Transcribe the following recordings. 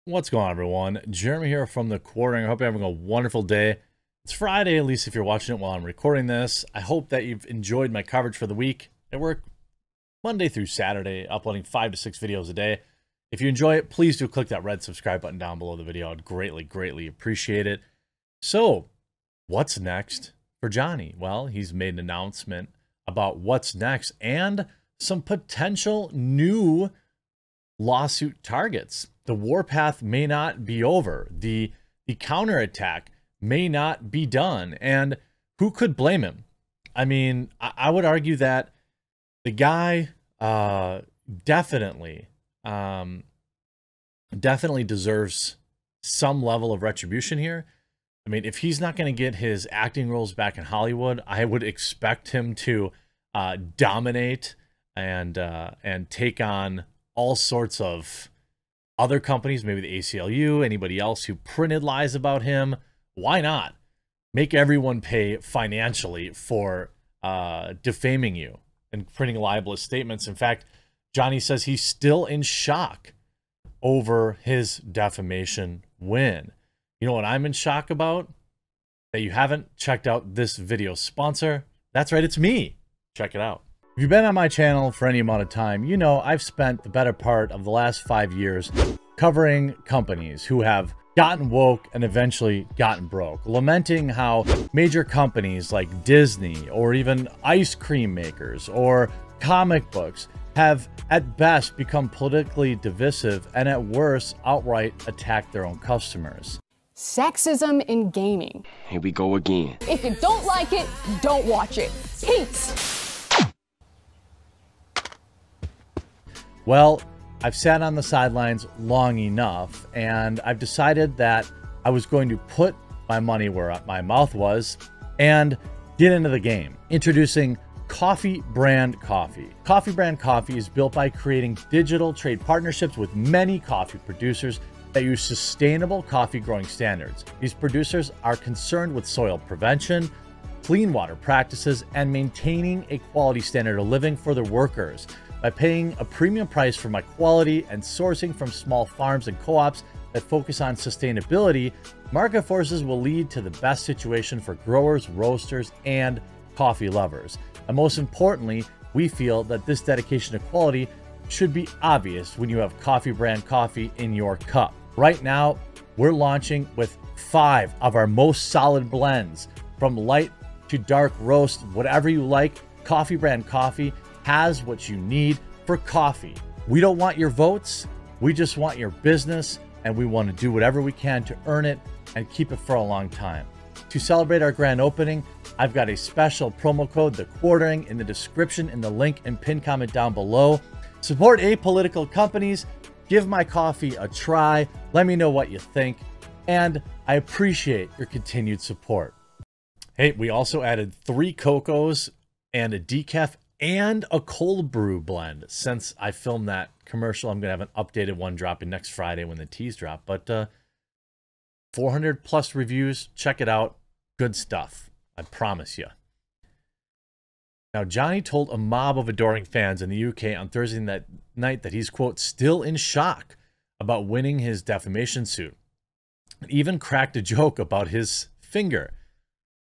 What's going on, everyone? Jeremy here from the Quartering. I hope you're having a wonderful day. It's Friday, at least if you're watching it while I'm recording this. I hope that you've enjoyed my coverage for the week. I work Monday through Saturday, uploading 5 to 6 videos a day. If you enjoy it, please do click that red subscribe button down below the video. I'd greatly appreciate it. So, what's next for Johnny? Well, he's made an announcement about what's next and some potential new lawsuit targets. The warpath may not be over. The counterattack may not be done. And who could blame him? I mean, I would argue that the guy definitely deserves some level of retribution here. I mean, if he's not going to get his acting roles back in Hollywood, I would expect him to dominate and take on all sorts of other companies, maybe the ACLU, anybody else who printed lies about him. Why not? Make everyone pay financially for defaming you and printing libelous statements. In fact, Johnny says he's still in shock over his defamation win. You know what I'm in shock about? That you haven't checked out this video sponsor. That's right, it's me. Check it out. If you've been on my channel for any amount of time, you know I've spent the better part of the last 5 years covering companies who have gotten woke and eventually gotten broke, lamenting how major companies like Disney or even ice cream makers or comic books have at best become politically divisive and at worst outright attack their own customers. Sexism in gaming. Here we go again. If you don't like it, don't watch it. Peace. Well, I've sat on the sidelines long enough, and I've decided that I was going to put my money where my mouth was and get into the game. Introducing Coffee Brand Coffee. Coffee Brand Coffee is built by creating digital trade partnerships with many coffee producers that use sustainable coffee growing standards. These producers are concerned with soil prevention, clean water practices, and maintaining a quality standard of living for their workers. By paying a premium price for my quality and sourcing from small farms and co-ops that focus on sustainability, market forces will lead to the best situation for growers, roasters, and coffee lovers. And most importantly, we feel that this dedication to quality should be obvious when you have Coffee Brand Coffee in your cup. Right now, we're launching with 5 of our most solid blends. From light to dark roast, whatever you like, Coffee Brand Coffee has what you need for coffee. We don't want your votes, we just want your business, and we want to do whatever we can to earn it and keep it for a long time. To celebrate our grand opening, I've got a special promo code, The Quartering, in the description in the link and pinned comment down below. Support apolitical companies, give my coffee a try, let me know what you think, and I appreciate your continued support. Hey, we also added 3 cocos and a decaf and a cold brew blend. Since I filmed that commercial, I'm going to have an updated one dropping next Friday when the teas drop. But 400 plus reviews. Check it out. Good stuff. I promise you. Now, Johnny told a mob of adoring fans in the UK on Thursday night that he's, quote, still in shock about winning his defamation suit. And even cracked a joke about his finger.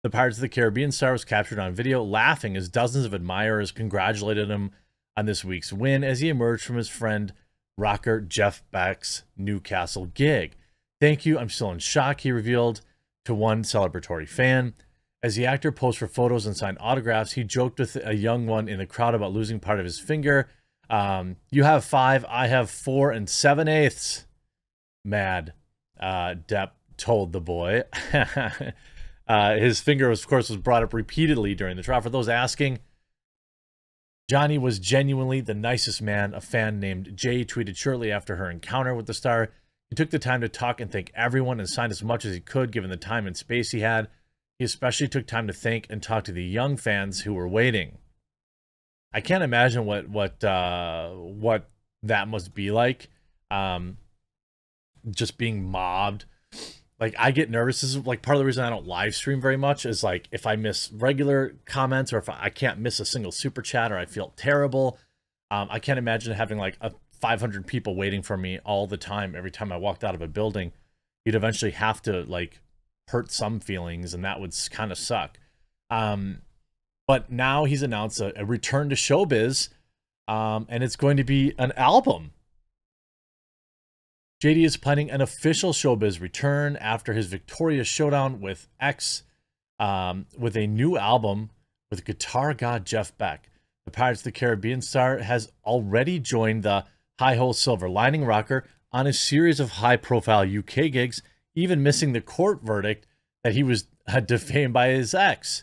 The Pirates of the Caribbean star was captured on video laughing as dozens of admirers congratulated him on this week's win as he emerged from his friend rocker Jeff Beck's Newcastle gig. "Thank you, I'm still in shock," he revealed to one celebratory fan. As the actor posed for photos and signed autographs, he joked with a young one in the crowd about losing part of his finger. "You have 5, I have 4 7/8. Mad, Depp told the boy. His finger, of course, was brought up repeatedly during the trial. For those asking, Johnny was genuinely the nicest man. A fan named Jay tweeted shortly after her encounter with the star. He took the time to talk and thank everyone and signed as much as he could given the time and space he had. He especially took time to thank and talk to the young fans who were waiting. I can't imagine what that must be like. Just being mobbed. Like, I get nervous. This is like part of the reason I don't live stream very much is like if I miss regular comments or if I can't miss a single super chat or I feel terrible. I can't imagine having like 500 people waiting for me all the time. Every time I walked out of a building, you'd eventually have to like hurt some feelings, and that would kind of suck. But now he's announced a return to showbiz, and it's going to be an album. JD is planning an official showbiz return after his victorious showdown with X, with a new album with guitar god Jeff Beck. The Pirates of the Caribbean star has already joined the Hi-Ho Silver Lining rocker on a series of high-profile UK gigs, even missing the court verdict that he was defamed by his ex.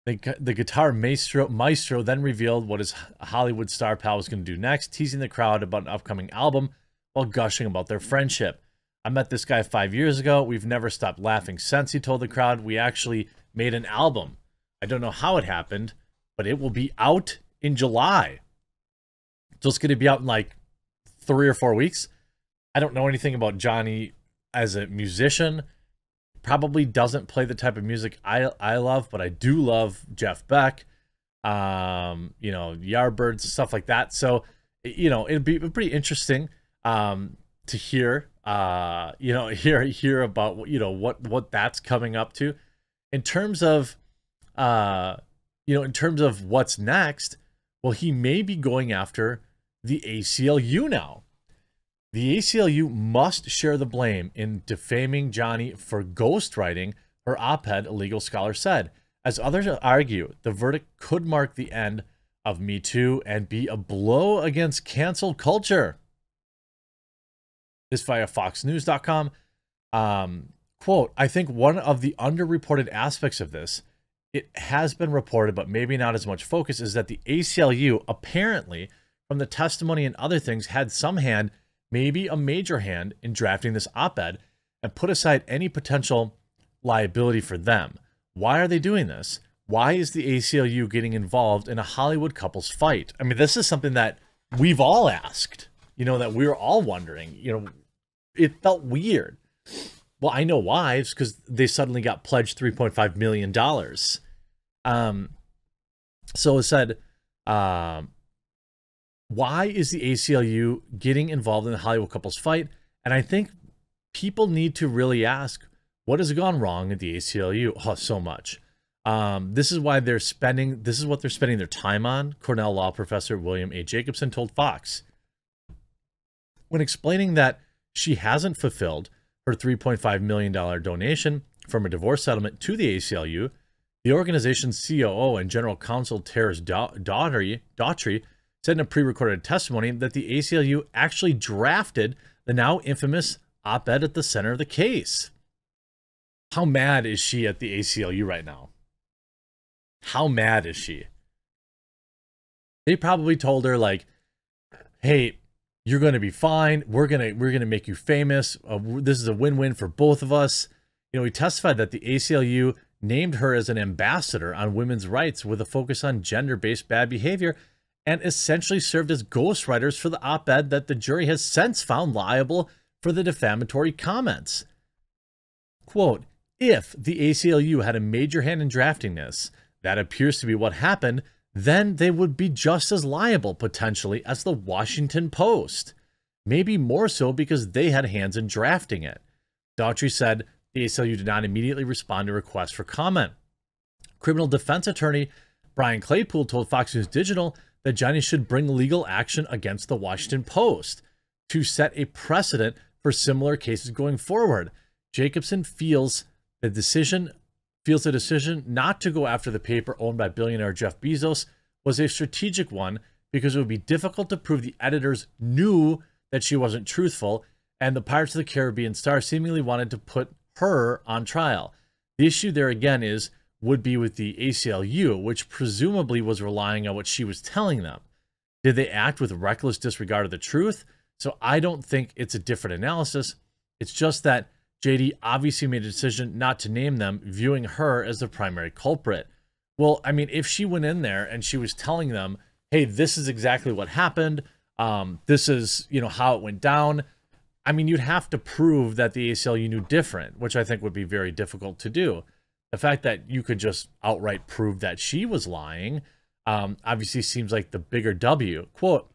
The guitar maestro then revealed what his Hollywood star pal was going to do next, teasing the crowd about an upcoming album while gushing about their friendship. I met this guy 5 years ago. We've never stopped laughing since, he told the crowd. We actually made an album. I don't know how it happened, but it will be out in July. So it's going to be out in like 3 or 4 weeks. I don't know anything about Johnny as a musician. Probably doesn't play the type of music I love, but I do love Jeff Beck, you know, Yardbirds, stuff like that. So, you know, it'd be pretty interesting to hear, you know, hear about, you know, what that's coming up to. In terms of, you know, in terms of what's next, well, he may be going after the ACLU now. The ACLU must share the blame in defaming Johnny for ghostwriting her op-ed, a legal scholar said. As others argue, the verdict could mark the end of Me Too and be a blow against cancel culture. This via foxnews.com. Quote, I think one of the underreported aspects of this, it has been reported, but maybe not as much focus, is that the ACLU apparently, from the testimony and other things, had some hand, maybe a major hand, in drafting this op-ed and put aside any potential liability for them. Why are they doing this? Why is the ACLU getting involved in a Hollywood couple's fight? I mean, this is something that we've all asked, you know, that we were all wondering, you know, it felt weird. Well, I know why. It's because they suddenly got pledged $3.5 million. So it said, why is the ACLU getting involved in the Hollywood couple's fight? And I think people need to really ask, what has gone wrong at the ACLU? Oh, so much. This is why they're spending, this is what they're spending their time on, Cornell law professor William A. Jacobson told Fox. When explaining that she hasn't fulfilled her $3.5 million donation from a divorce settlement to the ACLU, the organization's COO and general counsel Terrace Daughtry said in a pre-recorded testimony that the ACLU actually drafted the now infamous op-ed at the center of the case. How mad is she at the ACLU right now? How mad is she? They probably told her, like, hey, you're going to be fine. We're going to make you famous. This is a win-win for both of us. You know, he testified that the ACLU named her as an ambassador on women's rights with a focus on gender-based bad behavior, and essentially served as ghostwriters for the op-ed that the jury has since found liable for the defamatory comments. Quote, if the ACLU had a major hand in drafting this, that appears to be what happened, then they would be just as liable, potentially, as the Washington Post. Maybe more so because they had hands in drafting it. Daughtry said the ACLU did not immediately respond to requests for comment. Criminal defense attorney Brian Claypool told Fox News Digital that Johnny should bring legal action against the Washington Post to set a precedent for similar cases going forward. Jacobson feels the decision not to go after the paper owned by billionaire Jeff Bezos was a strategic one because it would be difficult to prove the editors knew that she wasn't truthful, and the Pirates of the Caribbean star seemingly wanted to put her on trial. The issue there again would be with the ACLU, which presumably was relying on what she was telling them. Did they act with reckless disregard of the truth? So I don't think it's a different analysis. It's just that JD obviously made a decision not to name them, viewing her as the primary culprit. Well, I mean, if she went in there and she was telling them, hey, this is exactly what happened, this is, you know, how it went down, I mean, you'd have to prove that the ACLU knew different, which I think would be very difficult to do. The fact that you could just outright prove that she was lying obviously seems like the bigger W. Quote,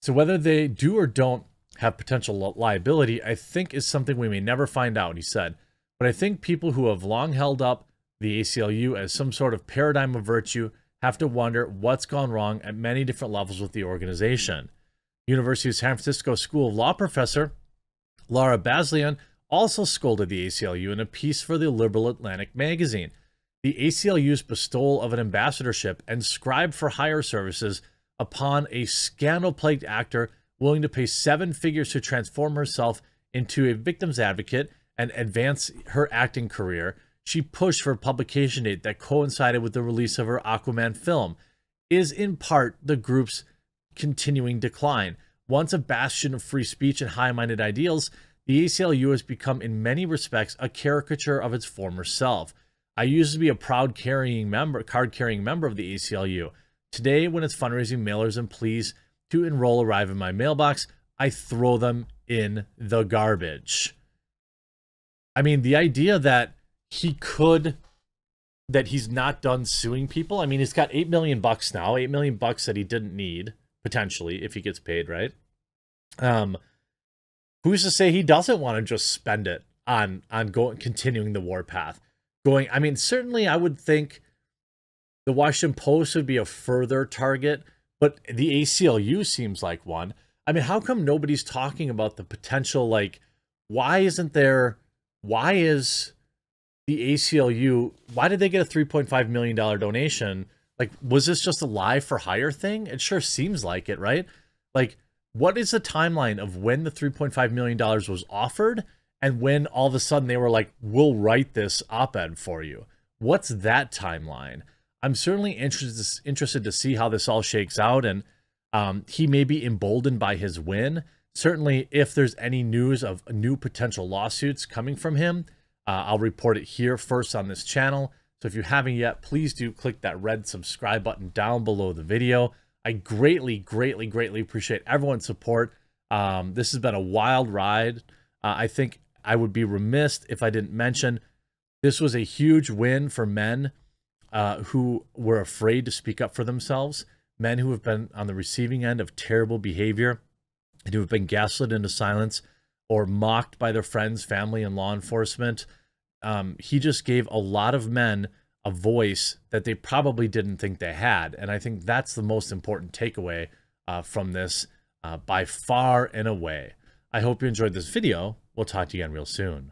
So whether they do or don't have potential liability, I think is something we may never find out, he said. But I think people who have long held up the ACLU as some sort of paradigm of virtue have to wonder what's gone wrong at many different levels with the organization. University of San Francisco School of Law professor Laura Baslian also scolded the ACLU in a piece for the Liberal Atlantic magazine. The ACLU's bestowal of an ambassadorship and scribe for hire services upon a scandal-plagued actor willing to pay 7 figures to transform herself into a victim's advocate and advance her acting career, she pushed for a publication date that coincided with the release of her Aquaman film, is in part the group's continuing decline. Once a bastion of free speech and high-minded ideals, the ACLU has become in many respects a caricature of its former self. I used to be a proud card-carrying member of the ACLU. Today, when its fundraising mailers and pleas to enroll arrive in my mailbox, I throw them in the garbage. I mean, the idea that he's not done suing people. I mean, he's got $8 million now, $8 million that he didn't need, potentially, if he gets paid, right? Who's to say he doesn't want to just spend it on continuing the warpath? I mean, certainly I would think the Washington Post would be a further target, but the ACLU seems like one. I mean, how come nobody's talking about the potential, like, why is the ACLU, why did they get a $3.5 million donation? Like, was this just a live for hire thing? It sure seems like it, right? Like, what is the timeline of when the $3.5 million was offered and when all of a sudden they were like, we'll write this op-ed for you? What's that timeline? I'm certainly interested to see how this all shakes out, and he may be emboldened by his win. Certainly, if there's any news of new potential lawsuits coming from him, I'll report it here first on this channel. So if you haven't yet, please do click that red subscribe button down below the video. I greatly, greatly, greatly appreciate everyone's support. This has been a wild ride. I think I would be remiss if I didn't mention this was a huge win for men who were afraid to speak up for themselves, men who have been on the receiving end of terrible behavior and who have been gaslit into silence or mocked by their friends, family, and law enforcement. He just gave a lot of men a voice that they probably didn't think they had. And I think that's the most important takeaway from this by far and away. I hope you enjoyed this video. We'll talk to you again real soon.